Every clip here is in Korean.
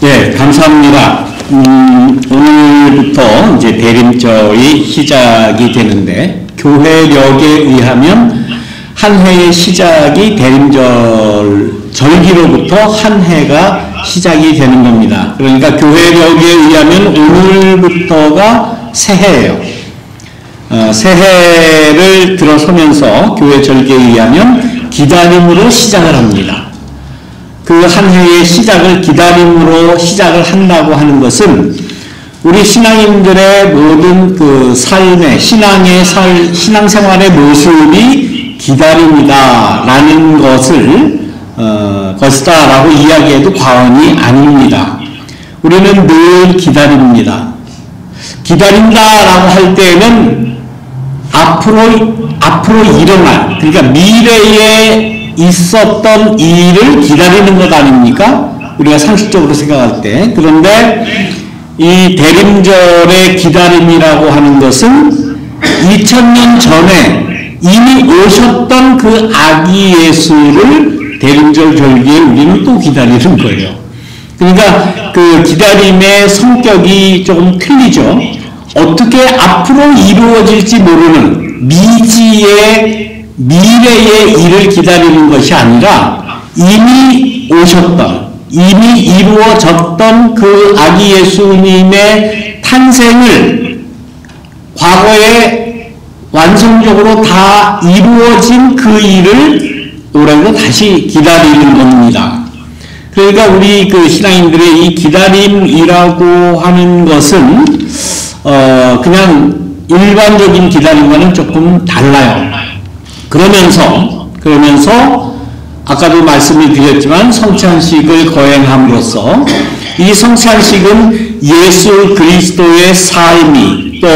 네, 감사합니다. 오늘부터 이제 대림절이 시작이 되는데, 교회력에 의하면 한 해의 시작이 대림절 절기로부터 한 해가 시작이 되는 겁니다. 그러니까 교회력에 의하면 오늘부터가 새해예요. 새해를 들어서면서 교회 절기에 의하면 기다림으로 시작을 합니다. 그 한 해의 시작을 기다림으로 시작을 한다고 하는 것은 우리 신앙인들의 모든 그 삶의 신앙생활의 모습이 기다림이다라는 것이다라고 이야기해도 과언이 아닙니다. 우리는 늘 기다립니다. 기다린다라고 할 때에는 앞으로 일어날, 그러니까 미래에 있었던 일을 기다리는 것 아닙니까? 우리가 상식적으로 생각할 때. 그런데 이 대림절의 기다림이라고 하는 것은 2000년 전에 이미 오셨던 그 아기 예수를 대림절 절기에 우리는 또 기다리는 거예요. 그러니까 그 기다림의 성격이 조금 틀리죠. 어떻게 앞으로 이루어질지 모르는 미래의 일을 기다리는 것이 아니라 이미 오셨던, 이미 이루어졌던 그 아기 예수님의 탄생을 과거에 완성적으로 다 이루어진 그 일을 올해도 다시 기다리는 겁니다. 그러니까 우리 그 신앙인들의 이 기다림이라고 하는 것은 그냥 일반적인 기다림과는 조금 달라요. 그러면서 아까도 말씀을 드렸지만 성찬식을 거행함으로써 이 성찬식은 예수 그리스도의 삶이 또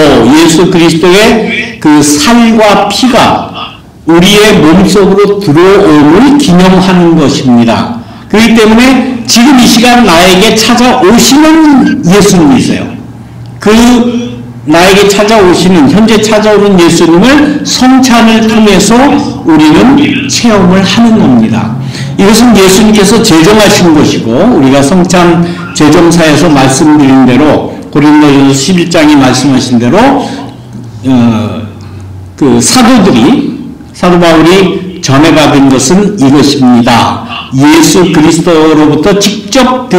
예수 그리스도의 그 살과 피가 우리의 몸속으로 들어옴을 기념하는 것입니다. 그렇기 때문에 지금 이 시간 나에게 찾아오시는 예수님이세요. 그 나에게 찾아오시는, 현재 찾아오는 예수님을 성찬을 통해서 우리는 체험을 하는 겁니다. 이것은 예수님께서 제정하신 것이고, 우리가 성찬 제정사에서 말씀드린 대로, 고린도전서 11장이 말씀하신 대로, 그 사도 바울이 전해받은 것은 이것입니다. 예수 그리스도로부터 직접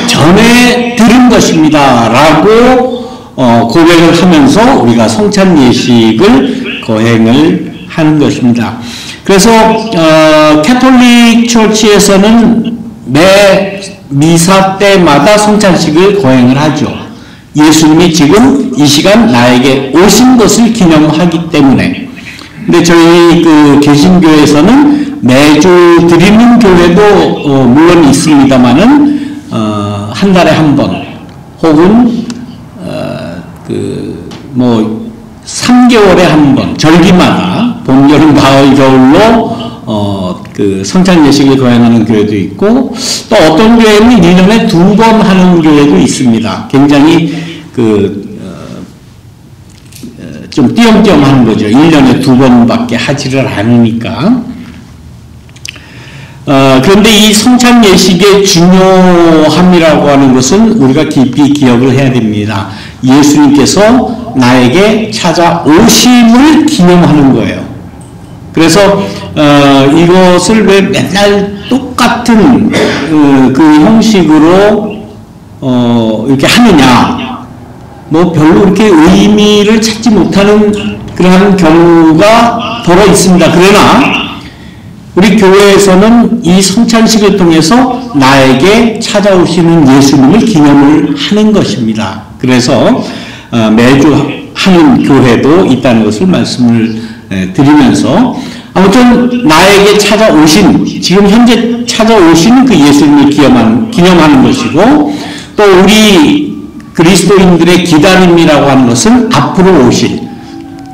전해 들은 것입니다. 라고 고백을 하면서 우리가 성찬 예식을 거행을 하는 것입니다. 그래서 캐톨릭 처치에서는 매 미사 때마다 성찬식을 거행을 하죠. 예수님이 지금 이 시간 나에게 오신 것을 기념하기 때문에. 근데 저희 그 개신교에서는 매주 드리는 교회도 물론 있습니다만은 한 달에 한 번 혹은 3개월에 한 번 절기마다 봄, 여름, 가을, 겨울로 그 성찬 예식을 거행하는 교회도 있고 또 어떤 교회는 1년에 2번 하는 교회도 있습니다. 굉장히 좀 띄엄띄엄 하는 거죠. 1년에 2번밖에 하지를 않으니까. 그런데 이 성찬 예식의 중요함이라고 하는 것은 우리가 깊이 기억을 해야 됩니다. 예수님께서 나에게 찾아오심을 기념하는 거예요. 그래서 이것을 왜 맨날 똑같은 그 형식으로 이렇게 하느냐, 별로 이렇게 의미를 찾지 못하는 그러한 경우가 더러 있습니다. 그러나 우리 교회에서는 이 성찬식을 통해서 나에게 찾아오시는 예수님을 기념을 하는 것입니다. 그래서 매주 하는 교회도 있다는 것을 말씀을 드리면서 아무튼 나에게 찾아오신, 지금 현재 찾아오신 그 예수님을 기념하는 것이고 또 우리 그리스도인들의 기다림이라고 하는 것은 앞으로 오실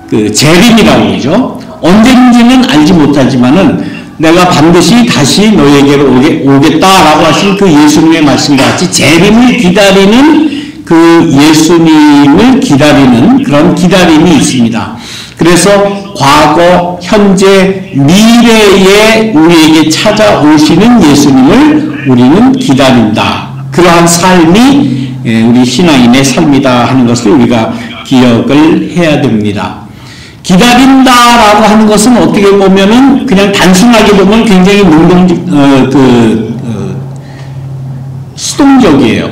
그 재림이라고 그러죠. 언제인지는 알지 못하지만은 내가 반드시 다시 너에게로 오겠다라고 하신 그 예수님의 말씀과 같이 재림을 기다리는 그 예수님을 기다리는 그런 기다림이 있습니다. 그래서 과거, 현재, 미래에 우리에게 찾아오시는 예수님을 우리는 기다린다. 그러한 삶이 우리 신앙인의 삶이다 하는 것을 우리가 기억을 해야 됩니다. 기다린다라고 하는 것은 어떻게 보면은 그냥 단순하게 보면 굉장히 수동적이에요.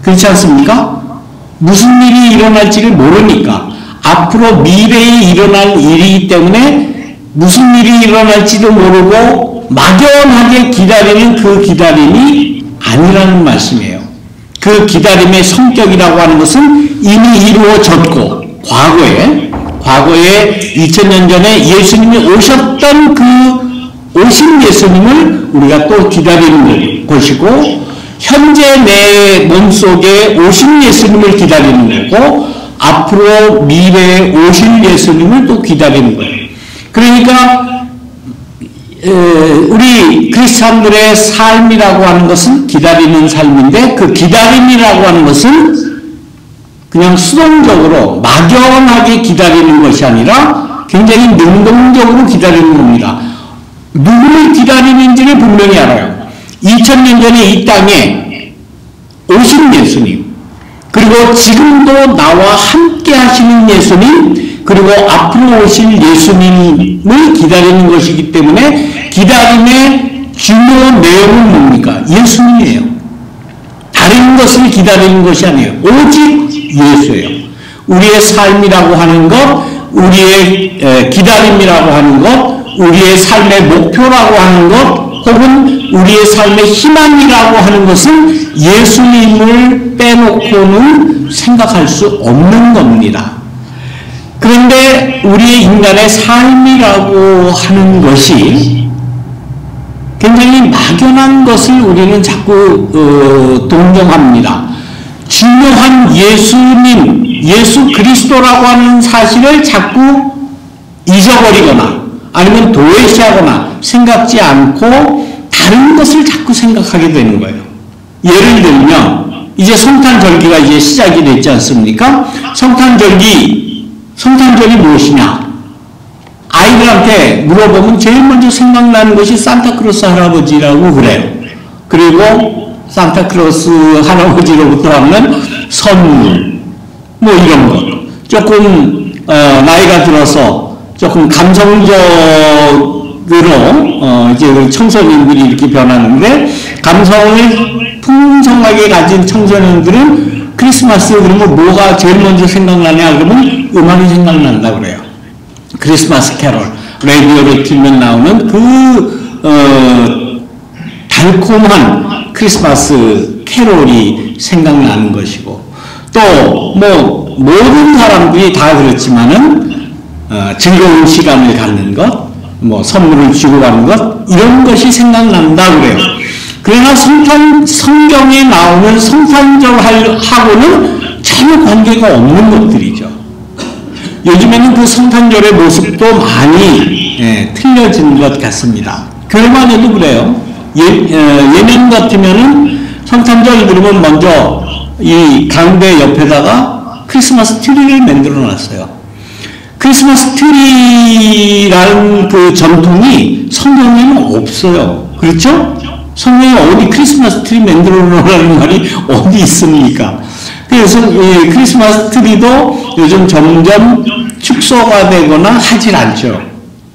그렇지 않습니까? 무슨 일이 일어날지를 모르니까 앞으로 미래에 일어날 일이기 때문에 무슨 일이 일어날지도 모르고 막연하게 기다리는 그 기다림이 아니라는 말씀이에요. 그 기다림의 성격이라고 하는 것은 이미 이루어졌고 과거에 2000년 전에 예수님이 오셨던 그 오신 예수님을 우리가 또 기다리는 것이고 현재 내 몸속에 오신 예수님을 기다리는 거고 앞으로 미래에 오실 예수님을 또 기다리는 거예요. 그러니까 우리 크리스찬들의 삶이라고 하는 것은 기다리는 삶인데 그 기다림이라고 하는 것은 그냥 수동적으로 막연하게 기다리는 것이 아니라 굉장히 능동적으로 기다리는 겁니다. 누구를 기다리는지를 분명히 알아요. 2000년 전에 이 땅에 오신 예수님, 그리고 지금도 나와 함께 하시는 예수님, 그리고 앞으로 오실 예수님을 기다리는 것이기 때문에 기다림의 주요 내용은 뭡니까? 예수님이에요. 다른 것을 기다리는 것이 아니에요. 오직 예수예요. 우리의 삶이라고 하는 것, 우리의 기다림이라고 하는 것, 우리의 삶의 목표라고 하는 것, 혹은 우리의 삶의 희망이라고 하는 것은 예수님을 빼놓고는 생각할 수 없는 겁니다. 그런데 우리의 인간의 삶이라고 하는 것이 굉장히 막연한 것을 우리는 자꾸 동정합니다. 중요한 예수님, 예수 그리스도라고 하는 사실을 자꾸 잊어버리거나 아니면 도외시하거나 생각지 않고 다른 것을 자꾸 생각하게 되는 거예요. 예를 들면 이제 성탄절기가 이제 시작이 됐지 않습니까? 성탄절이 무엇이냐? 아이들한테 물어보면 제일 먼저 생각나는 것이 산타크로스 할아버지라고 그래요. 그리고 산타크로스 할아버지로부터 하는 선물, 뭐 이런 것. 조금 나이가 들어서 조금 감성적으로 이제 청소년들이 이렇게 변하는데 감성을 풍성하게 가진 청소년들은 크리스마스 그러면 뭐가 제일 먼저 생각나냐 그러면 음악이 생각난다 그래요. 크리스마스 캐롤, 라디오를 틀면 나오는 그 달콤한 크리스마스 캐롤이 생각나는 것이고 또 뭐 모든 사람들이 다 그렇지만은 즐거운 시간을 갖는 것, 뭐 선물을 주고받는 것 이런 것이 생각난다 그래요. 그러나 성경에 나오는 성탄절하고는 전혀 관계가 없는 것들이죠. 요즘에는 그 성탄절의 모습도 많이 틀려진 것 같습니다. 교회만 해도 그래요. 예년 같으면은 성탄절 그러면 먼저 이 강대 옆에다가 크리스마스 트리를 만들어 놨어요. 크리스마스 트리라는 그 전통이 성경에는 없어요. 그렇죠? 성경에 어디 크리스마스 트리 만들어 놓으라는 말이 어디 있습니까? 그래서 이 크리스마스 트리도 요즘 점점 축소가 되거나 하질 않죠.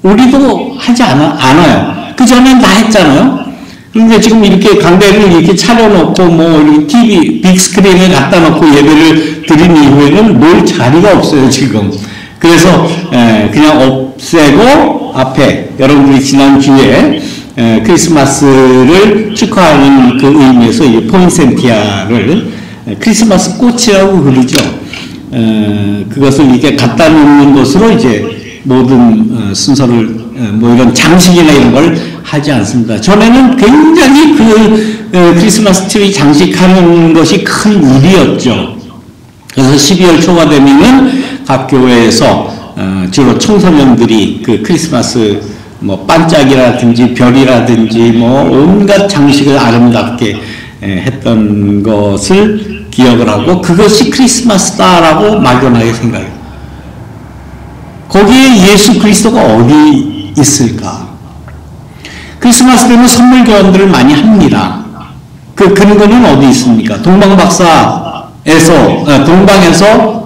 우리도 하지 않아요. 그 전엔 다 했잖아요. 그런데 지금 이렇게 강대를 이렇게 차려놓고 뭐 TV 빅스크린에 갖다 놓고 예배를 드린 이후에는 놀 자리가 없어요, 지금. 그래서 그냥 없애고 앞에 여러분들이 지난주에 크리스마스를 축하하는 그 의미에서 이 포인센티아를 크리스마스 꽃이라고 그러죠. 그것을 이렇게 갖다 놓는 것으로 이제 모든 순서를 뭐 이런 장식이나 이런 걸 하지 않습니다. 전에는 굉장히 그 크리스마스 트리 장식하는 것이 큰 일이었죠. 그래서 12월 초가 되면은 각 교회에서 주로 청소년들이 그 크리스마스 뭐 반짝이라든지 별이라든지 뭐 온갖 장식을 아름답게 했던 것을 기억을 하고 그것이 크리스마스다라고 막연하게 생각해요. 거기에 예수 그리스도가 어디 있을까? 크리스마스 때는 선물 교환들을 많이 합니다. 근거는 어디 있습니까? 동방에서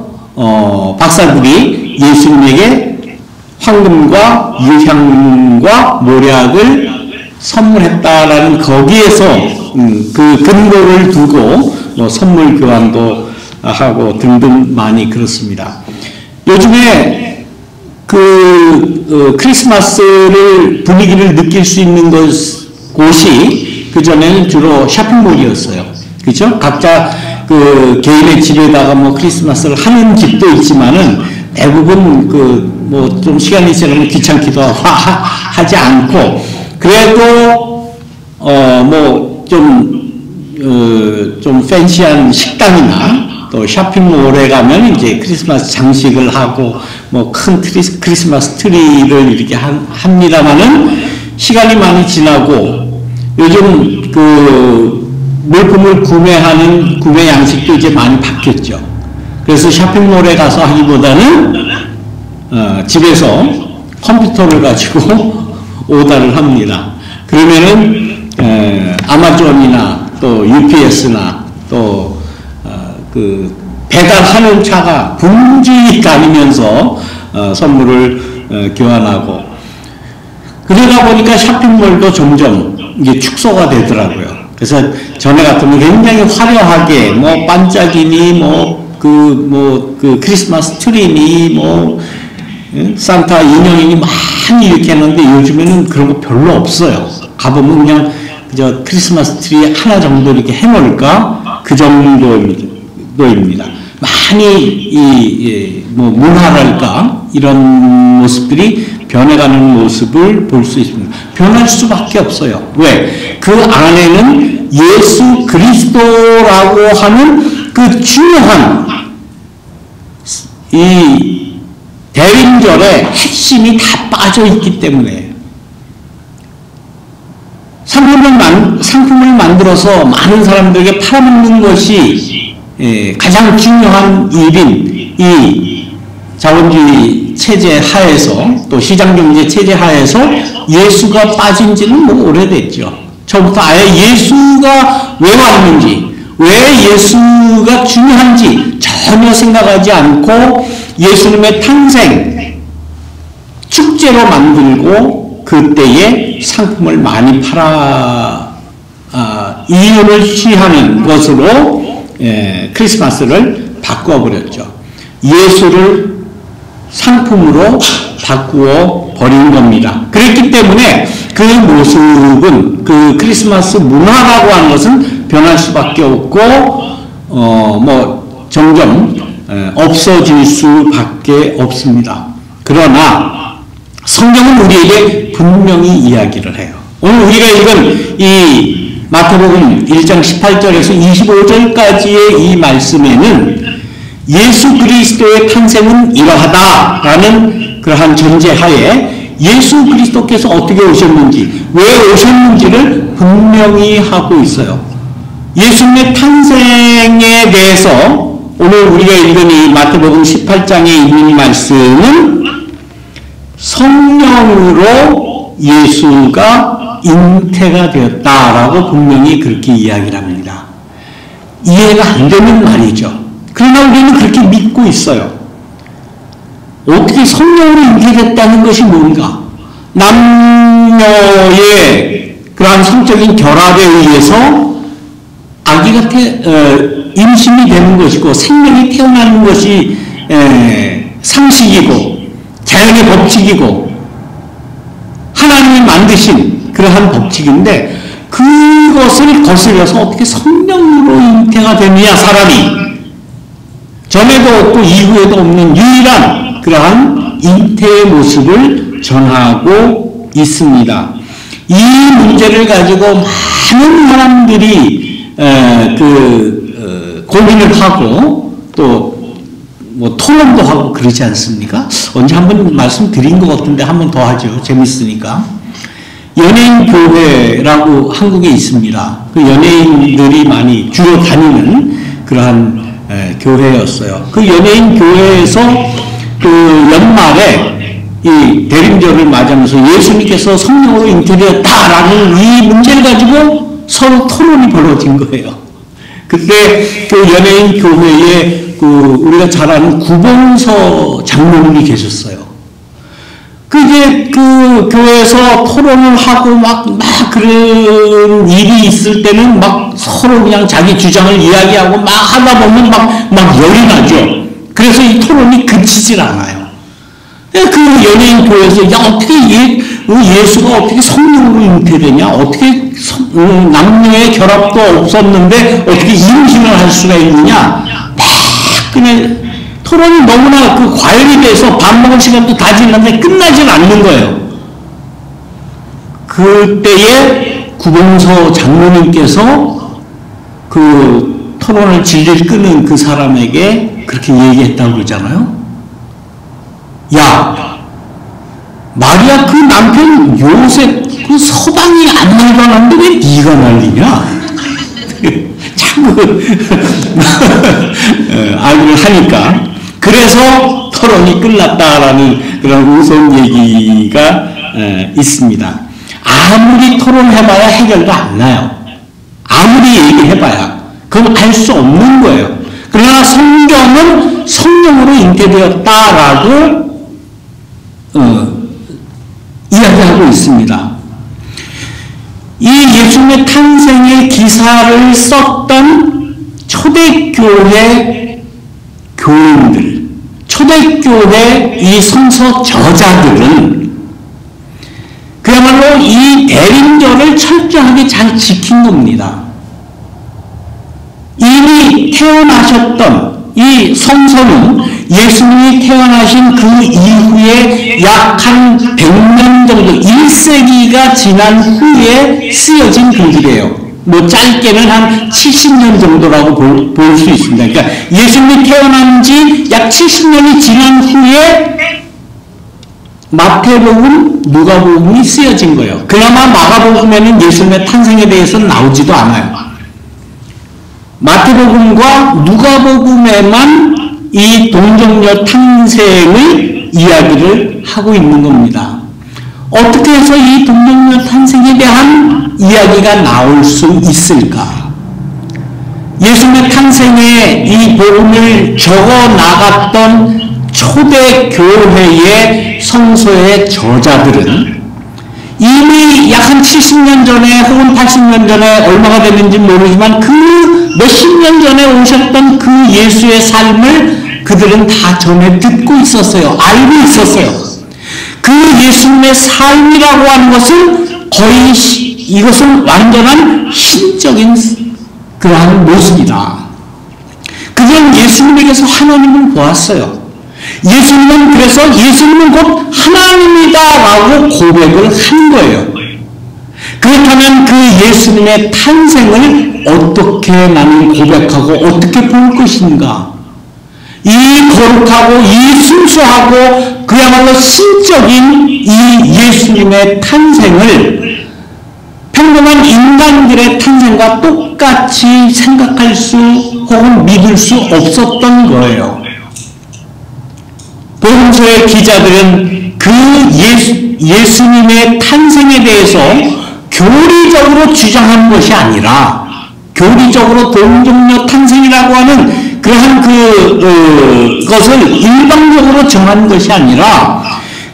박사들이 예수님에게 황금과 유향과 모략을 선물했다라는 거기에서 그 근거를 두고 선물 교환도 하고 등등 많이 그렇습니다. 요즘에 크리스마스를 분위기를 느낄 수 있는 곳이 그전에는 주로 쇼핑몰이었어요. 그죠? 각자 개인의 집에다가 크리스마스를 하는 집도 있지만은 대부분 좀 시간이 지나면 귀찮기도 하지 않고, 그래도 좀 팬시한 식당이나 또 쇼핑몰에 가면 이제 크리스마스 장식을 하고 큰 크리스마스 트리를 이렇게 합니다만은, 시간이 많이 지나고 요즘 물품을 구매하는 구매 양식도 이제 많이 바뀌었죠. 그래서 쇼핑몰에 가서 하기보다는 집에서 컴퓨터를 가지고 오더를 합니다. 그러면은 아마존이나 또 UPS나 또 배달하는 차가 붐지 다니면서 선물을 교환하고, 그러다 보니까 쇼핑몰도 점점 이게 축소가 되더라고요. 그래서 전에 같으면 굉장히 화려하게 반짝이니 크리스마스 트리니 산타 인형이니 많이 이렇게 했는데, 요즘에는 그런 거 별로 없어요. 가보면 그냥 그저 크리스마스 트리 하나 정도 이렇게 해놓을까 그 정도입니다. 많이 문화랄까 이런 모습들이 변해가는 모습을 볼 수 있습니다. 변할 수밖에 없어요. 왜? 그 안에는 예수 그리스도라고 하는 그 중요한 이 대림절의 핵심이 다 빠져 있기 때문에, 상품을 만들어서 많은 사람들에게 팔아먹는 것이 가장 중요한 일인 이 자본주의 체제 하에서, 또 시장경제 체제 하에서 예수가 빠진 지는 오래됐죠. 처음부터 아예 예수가 왜 왔는지, 왜 예수가 중요한지 전혀 생각하지 않고 예수님의 탄생 축제로 만들고 그때에 상품을 많이 이윤을 취하는 것으로 크리스마스를 바꿔버렸죠. 예수를 상품으로 바꾸어 버린 겁니다. 그랬기 때문에 그 모습은, 그 크리스마스 문화라고 하는 것은 변할 수밖에 없고 점점 없어질 수밖에 없습니다. 그러나 성경은 우리에게 분명히 이야기를 해요. 오늘 우리가 읽은 이 마태복음 1장 18절에서 25절까지의 이 말씀에는 예수 그리스도의 탄생은 이러하다라는 그러한 전제하에 예수 그리스도께서 어떻게 오셨는지, 왜 오셨는지를 분명히 하고 있어요. 예수님의 탄생에 대해서 오늘 우리가 읽은 이 마태복음 18장에 있는 말씀은 성령으로 예수가 잉태가 되었다라고 분명히 그렇게 이야기를 합니다. 이해가 안 되는 말이죠. 그러나 우리는 그렇게 믿고 있어요. 어떻게 성령으로 잉태됐다는 것이 뭔가? 남녀의 그러한 성적인 결합에 의해서 아기가 임신이 되는 것이고 생명이 태어나는 것이 상식이고 자연의 법칙이고 하나님이 만드신 그러한 법칙인데, 그것을 거슬려서 어떻게 성령으로 잉태가 되느냐, 사람이. 전에도 없고 이후에도 없는 유일한 그러한 잉태의 모습을 전하고 있습니다. 이 문제를 가지고 많은 사람들이 고민을 하고 또 토론도 하고 그러지 않습니까? 언제 한번 말씀드린 것 같은데 한 번 더 하죠. 재밌으니까. 연예인 교회라고 한국에 있습니다. 그 연예인들이 많이 주로 다니는 그러한 교회였어요. 그 연예인 교회에서 그 연말에 이 대림절을 맞이하면서 예수님께서 성령으로 잉태되었다라는 이 문제를 가지고 서로 토론이 벌어진 거예요. 그때 그 연예인 교회에 우리가 잘 아는 구봉서 장로님이 계셨어요. 그 교회에서 토론을 하고 막 그런 일이 있을 때는 막 서로 그냥 자기 주장을 이야기하고 막 하다 보면 막 열이 나죠. 그래서 이 토론이 그치질 않아요. 그 연예인 교회에서 어떻게 예수가 어떻게 성령으로 잉태되냐? 어떻게 남녀의 결합도 없었는데 어떻게 임신을 할 수가 있느냐? 막 그냥 토론이 너무나 과열이 돼서 밥 먹을 시간도 다 지났는데 끝나질 않는 거예요. 그때에 구봉서 장로님께서 그 토론을 질질 끄는 그 사람에게 그렇게 얘기했다고 그러잖아요. 야, 마리아 그 남편 요셉 그 서방이 안 날아가는데 왜 네가 날리냐? 자꾸 argu를 하니까 그래서 토론이 끝났다라는 그런 우스운 얘기가 있습니다. 아무리 토론해봐야 해결도 안 나요. 아무리 얘기해봐야 그건 알 수 없는 거예요. 그러나 성경은 성령으로 잉태되었다라고 이야기하고 있습니다. 이 예수님의 탄생의 기사를 썼던 초대교회 교인들, 초대교회 이 성서 저자들은 그야말로 이 대림절을 철저하게 잘 지킨 겁니다. 이미 태어나셨던 이 성서는 예수님이 태어나신 그 이후에 약 한 100년 정도, 1세기가 지난 후에 쓰여진 글들이에요. 뭐 짧게는 한 70년 정도라고 볼 수 있습니다. 그러니까 예수님이 태어난 지 약 70년이 지난 후에 마태복음, 누가복음이 쓰여진 거예요. 그나마 마가복음에는 예수님의 탄생에 대해서는 나오지도 않아요. 마태복음과 누가복음에만 이 동정녀 탄생의 이야기를 하고 있는 겁니다. 어떻게 해서 이 동정녀 탄생에 대한 이야기가 나올 수 있을까? 예수님의 탄생에 이 복음을 적어 나갔던 초대교회의 성서의 저자들은 이미 약 한 70년 전에 혹은 80년 전에 얼마가 됐는지 모르지만 그 몇십 년 전에 오셨던 그 예수의 삶을 그들은 다 전에 듣고 있었어요. 알고 있었어요. 그 예수님의 삶이라고 하는 것은 거의 이것은 완전한 신적인 그러한 모습이다. 그들은 예수님에게서 하나님을 보았어요. 예수님은 그래서 예수님은 곧 하나님이다라고 고백을 한 거예요. 그렇다면 그 예수님의 탄생을 어떻게 나는 고백하고 어떻게 볼 것인가? 이 거룩하고 이 순수하고 그야말로 신적인 이 예수님의 탄생을 평범한 인간들의 탄생과 똑같이 생각할 수 혹은 믿을 수 없었던 거예요. 복음서의 기자들은 그 예수님의 탄생에 대해서 교리적으로 주장한 것이 아니라 교리적으로 동정녀 탄생이라고 하는 그러한 것을 일방적으로 정한 것이 아니라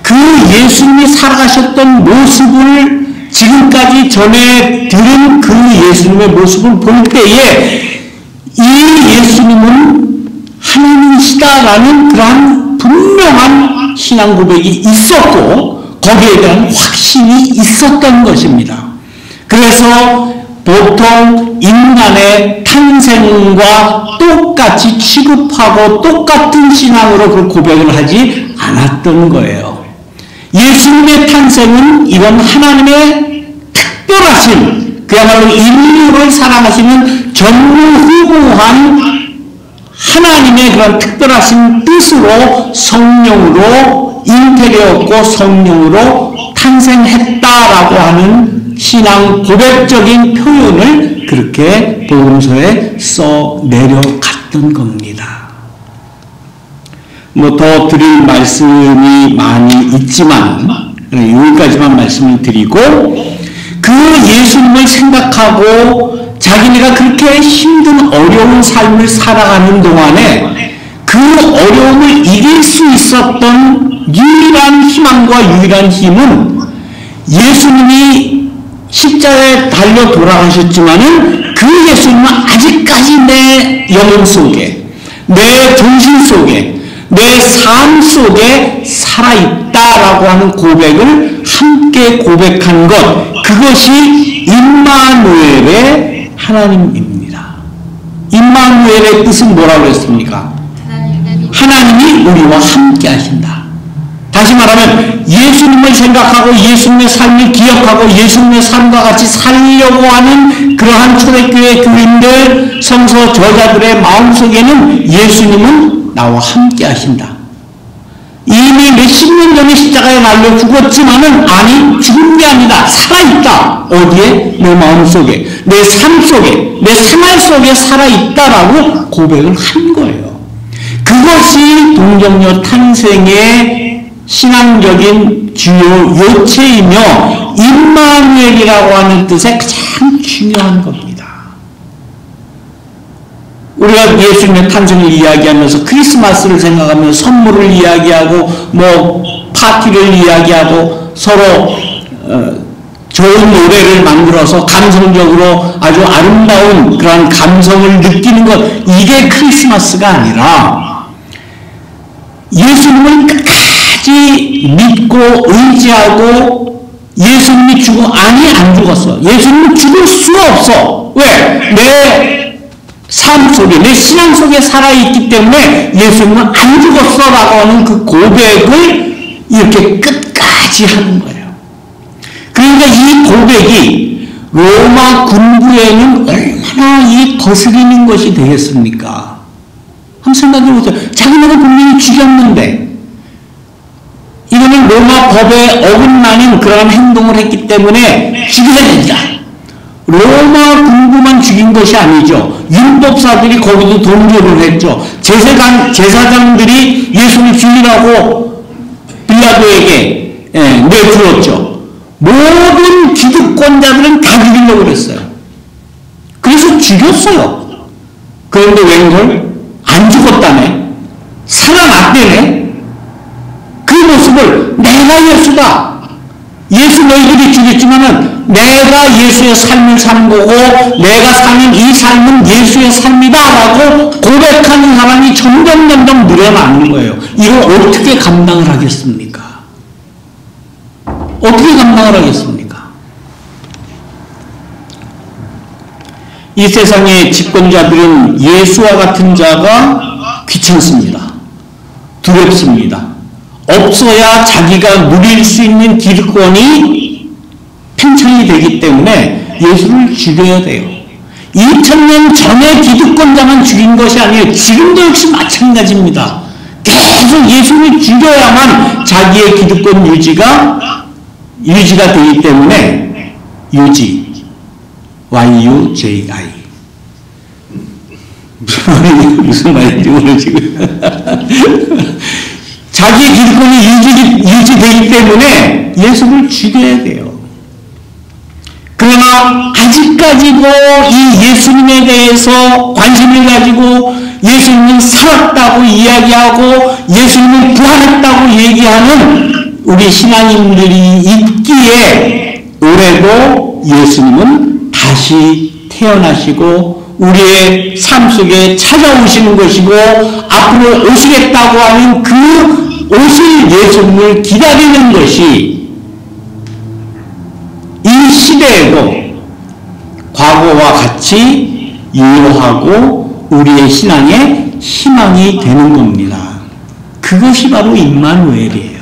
그 예수님이 살아가셨던 모습을 지금까지 전에 들은 그 예수님의 모습을 볼 때에 이 예수님은 하나님이시다라는 그러한 분명한 신앙 고백이 있었고 거기에 대한 확신이 있었던 것입니다. 그래서 보통 인간의 탄생과 똑같이 취급하고 똑같은 신앙으로 그 고백을 하지 않았던 거예요. 예수님의 탄생은 이건 하나님의 특별하신 그야말로 인류를 사랑하시는 전무후무한 하나님의 그런 특별하신 뜻으로 성령으로 잉태되었고 성령으로 탄생했다라고 하는 신앙 고백적인 표현을 그렇게 복음서에 써 내려갔던 겁니다. 뭐 더 드릴 말씀이 많이 있지만 여기까지만 말씀을 드리고 그 예수님을 생각하고 자기네가 그렇게 힘든 어려운 삶을 살아가는 동안에 그 어려움을 이길 수 있었던 유일한 희망과 유일한 힘은 예수님이 십자가에 달려 돌아가셨지만은 그 예수님은 아직까지 내 영혼 속에, 내 정신 속에, 내 삶 속에 살아있다라고 하는 고백을 함께 고백한 것, 그것이 임마누엘의 하나님입니다. 임마누엘의 뜻은 뭐라고 했습니까? 하나님이 우리와 함께 하신다. 다시 말하면 예수님을 생각하고 예수님의 삶을 기억하고 예수님의 삶과 같이 살려고 하는 그러한 초대교회 교인들, 성서 저자들의 마음속에는 예수님은 나와 함께 하신다. 이미 몇십 년 전에 십자가에 날려 죽었지만은 아니, 죽은 게 아니다. 살아있다. 어디에? 내 마음속에, 내 삶 속에, 내 생활 속에 살아있다라고 고백을 한 거예요. 그것이 동정녀 탄생의 신앙적인 주요 요체이며 임마누엘이라고 하는 뜻의 가장 중요한 겁니다. 우리가 예수님의 탄생을 이야기하면서 크리스마스를 생각하면서 선물을 이야기하고 뭐 파티를 이야기하고 서로 좋은 노래를 만들어서 감성적으로 아주 아름다운 그런 감성을 느끼는 것, 이게 크리스마스가 아니라 예수님을 끝까지 믿고 의지하고 예수님이 안 죽었어. 예수님은 죽을 수 없어. 왜? 내 삶 속에, 내 신앙 속에 살아있기 때문에 예수님은 안 죽었어 라고 하는 그 고백을 이렇게 끝까지 하는 거예요. 그러니까 이 고백이 로마 군부에는 얼마나 이 거스리는 것이 되겠습니까? 한번 생각해 보세요. 자기네가 분명히 죽였는데, 이거는 로마 법에 어긋나는 그러한 행동을 했기 때문에 죽여야 된다. 로마 군부만 죽인 것이 아니죠. 율법사들이 거기도 동조를 했죠. 제사장들이 예수를 죽이라고 빌라도에게 내주었죠. 모든 기득권자들은 다 죽이려고 그랬어요. 그래서 죽였어요. 그런데 웬걸? 안 죽었다네. 살아났대네. 그 모습을 내가 예수다. 예수 너희들이 죽였지만은 내가 예수의 삶을 사는 거고 내가 사는 이 삶은 예수의 삶이다 라고 고백하는 사람이 점점 늘어나는 거예요. 이걸 어떻게 감당을 하겠습니까? 어떻게 감당을 하겠습니까? 이 세상의 집권자들은 예수와 같은 자가 귀찮습니다. 두렵습니다. 없어야 자기가 누릴 수 있는 기득권이 팽창이 되기 때문에 예수를 죽여야 돼요. 2000년 전에 기득권자만 죽인 것이 아니에요. 지금도 역시 마찬가지입니다. 계속 예수를 죽여야만 자기의 기득권 유지가 되기 때문에 유지, Y-U-J-I. 무슨 말인지 모르지금. 자기의 기득권이 유지되기 때문에 예수를 죽여야 돼요. 그러나 아직까지도 이 예수님에 대해서 관심을 가지고 예수님은 살았다고 이야기하고 예수님은 부활했다고 얘기하는 우리 신앙인들이 있기에 올해도 예수님은 다시 태어나시고 우리의 삶 속에 찾아오시는 것이고 앞으로 오시겠다고 하는 그 오실 예수님을 기다리는 것이 이 시대에도 과거와 같이 유효하고 우리의 신앙의 희망이 되는 겁니다. 그것이 바로 임마누엘이에요.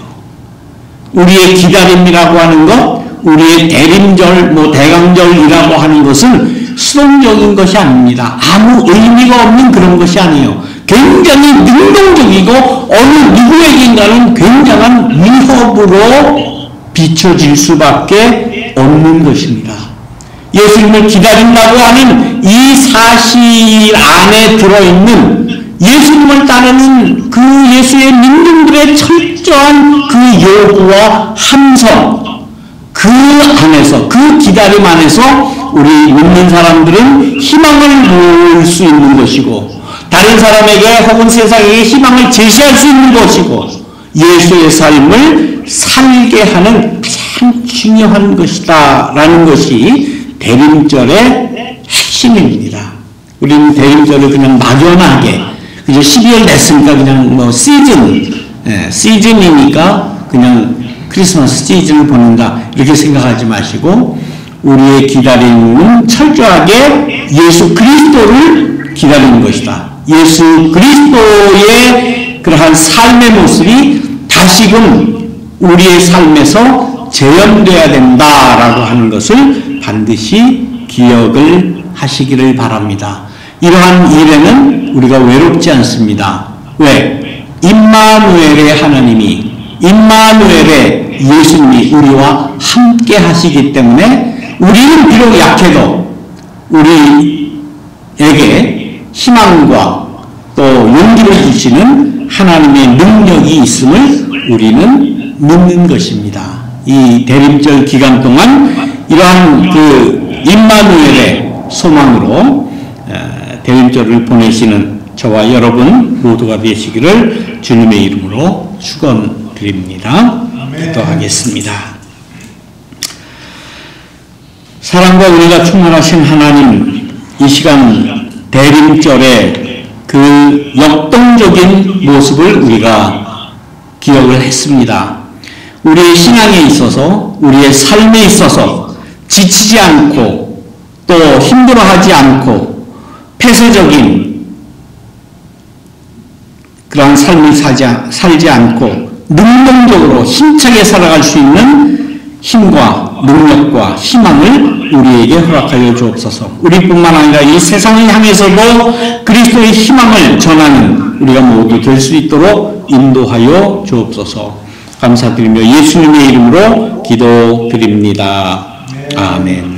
우리의 기다림이라고 하는 것, 우리의 대림절, 대강절이라고 하는 것은 수동적인 것이 아닙니다. 아무 의미가 없는 그런 것이 아니에요. 굉장히 능동적이고 어느 누구에게인가는 굉장한 위협으로 비춰질 수밖에 없는 것입니다. 예수님을 기다린다고 하는 이 사실 안에 들어있는 예수님을 따르는 그 예수의 민중들의 철저한 그 요구와 함성, 그 그 안에서, 그 기다림 안에서 우리 믿는 사람들은 희망을 볼 수 있는 것이고, 다른 사람에게 혹은 세상에게 희망을 제시할 수 있는 것이고, 예수의 삶을 살게 하는 가장 중요한 것이다 라는 것이 대림절의 핵심입니다. 우리는 대림절을 그냥 막연하게, 그저 12월 됐으니까 그냥 뭐 시즌이니까 그냥 크리스마스 시즌을 보낸다 이렇게 생각하지 마시고, 우리의 기다림은 철저하게 예수 그리스도를 기다리는 것이다. 예수 그리스도의 그러한 삶의 모습이 다시금 우리의 삶에서 재현되어야 된다라고 하는 것을 반드시 기억을 하시기를 바랍니다. 이러한 일에는 우리가 외롭지 않습니다. 왜? 임마누엘의 하나님이, 임마누엘의 예수님이 우리와 함께 하시기 때문에 우리는 비록 약해도 우리에게 희망과 또 용기를 주시는 하나님의 능력이 있음을 우리는 믿는 것입니다. 이 대림절 기간 동안 이러한 그 임마누엘의 소망으로 대림절을 보내시는 저와 여러분 모두가 되시기를 주님의 이름으로 축원드립니다. 기도하겠습니다. 사랑과 은혜가 충만하신 하나님, 이 시간 대림절의 그 역동적인 모습을 우리가 기억을 했습니다. 우리의 신앙에 있어서, 우리의 삶에 있어서 지치지 않고 또 힘들어하지 않고 폐쇄적인 그런 삶을 살지 않고 능동적으로 힘차게 살아갈 수 있는 힘과 능력과 희망을 우리에게 허락하여 주옵소서. 우리뿐만 아니라 이 세상을 향해서도 그리스도의 희망을 전하는 우리가 모두 될 수 있도록 인도하여 주옵소서. 감사드리며 예수님의 이름으로 기도드립니다. 아멘.